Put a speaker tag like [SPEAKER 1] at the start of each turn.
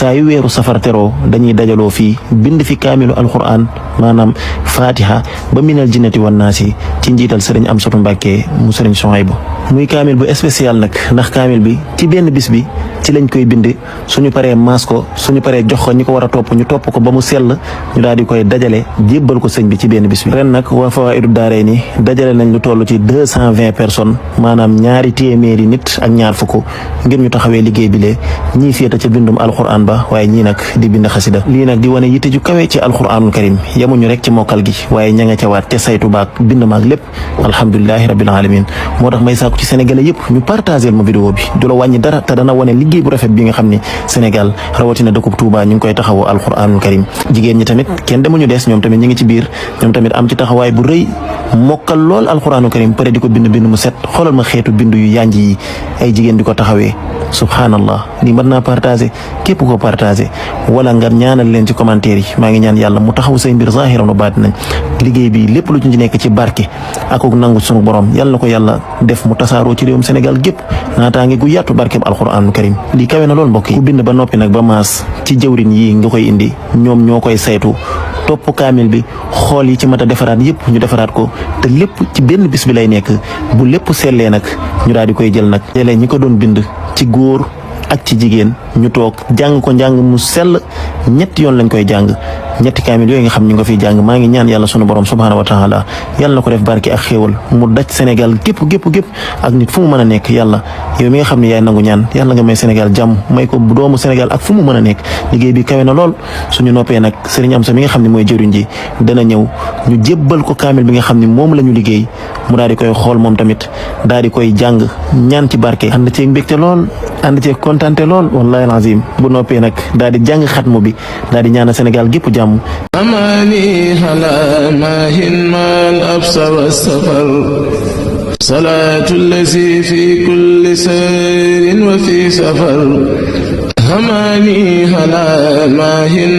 [SPEAKER 1] saa yu weeru safar teroo dañuy dajaloo fii bind fi kaamilu alquran maanaam fatiha ba minal jinnati wan naasi ci njiital sëriñ Amsatu Mbàkke mu sëriñ Suhaybu muy kaamil bu spécial nag ndax kaamil bi ci benn bis bi ci lañ koy bind suñu paree maas ko suñu paree jox ko ñi ko war a topp ñu topp ko ba mu sell ñu daal di koy dajale jébbal ko sëñ bi ci benn bis bi. ren nag waa Fawaa'idu Daarayni dajale nañ lu toll ci 220 personnes maanaam ñaari téeméeri nit ak ñaar fukk ngir ñu taxawee liggéey bi lee ñii féeta ca bindum alquran ba waaye ñii nag di bind xasida lii nag di wane yitte ju kawe ci alquranul karim yemuñu rek ci mokkal gi waaye ña nga ca waat te saytu baak bind maak lépp alhamdulilahi rabbil alamin moo tax may sàkku ci sénégalais yëpp ñu partagé ma vidéo bi du la wàññi dara te dana wane liggéey bu rafet bi nga xam ne Sénégal rawatina dëkkub Touba ñu ngi koy taxawu alquranul karim jigéen ñi tamit kenn demuñu des ñoom tamit ñu ngi ci biir ñoom tamit am ci taxawaay bu rëy mokkal lool alquranul karim pare di ko bind mu set xoolal ma xeetu bind yu yanj yi ay jigéen di ko taxawee subhanallah lii mën naa partagé képp ko partagé wala nga ñaanal leen ci commentaire yi maa ngi ñaan yàlla mu taxaw say mbir zahiran wa baatinan liggéey bi lépp lu ci nekk ci barke ak nangu sunu borom yàlla na ko yàlla def mu tasaaroo ci réewum Sénégal gépp naataange gu yàttu barkeb alquranul karim lii kawe na lool mbokk yi ku bind ba noppi nag ba maas ci jëwrin yi nga koy indi ñoom ñoo koy saytu topp kaamil bi xool yi ci mat a defaraat yëpp ñu defaraat ko te lépp ci benn bis bi lay nekk bu lépp sellee nag ñu daal di koy jël nag jëlee ñi ko doon bind ci góor ak ci jigéen ñu toog jàng ko njàng mu sell ñetti yoon lañ koy jàng ñetti kaamil yooyu nga xam ñu nga fiy jàng maa ngi ñaan yàlla sunu borom subhaanahu wa taala yàlla na ko def barke ak xéewal mu daj Sénégal gépp ak nit fu mu mën a nekk yàlla yow mi nga xam ne yaay nangu ñaan yàlla nga may Sénégal jàmm may ko doomu Sénégal ak fu mu mën a nekk liggéey bi kawe na lool suñu noppee nag sëriñ Amsa mi nga xam ne mooy jëriñ ji dana ñëw ñu jébbal ko kaamil bi nga xam ne moom la ñu liggéey mu daal di koy xool moom tamit daal di koy jàng ñaan ci barke ànd ceeg mbégte lool ànd ceeg kontante lool wallahi alazim bu noppee nag daal di jàng xatmu bi daal di ñaanal Sénégal gépp jàmm
[SPEAKER 2] amani hala mahin mal absa wa safar salatu allazi fi kulli sayrin wa fi safar amani hala mahin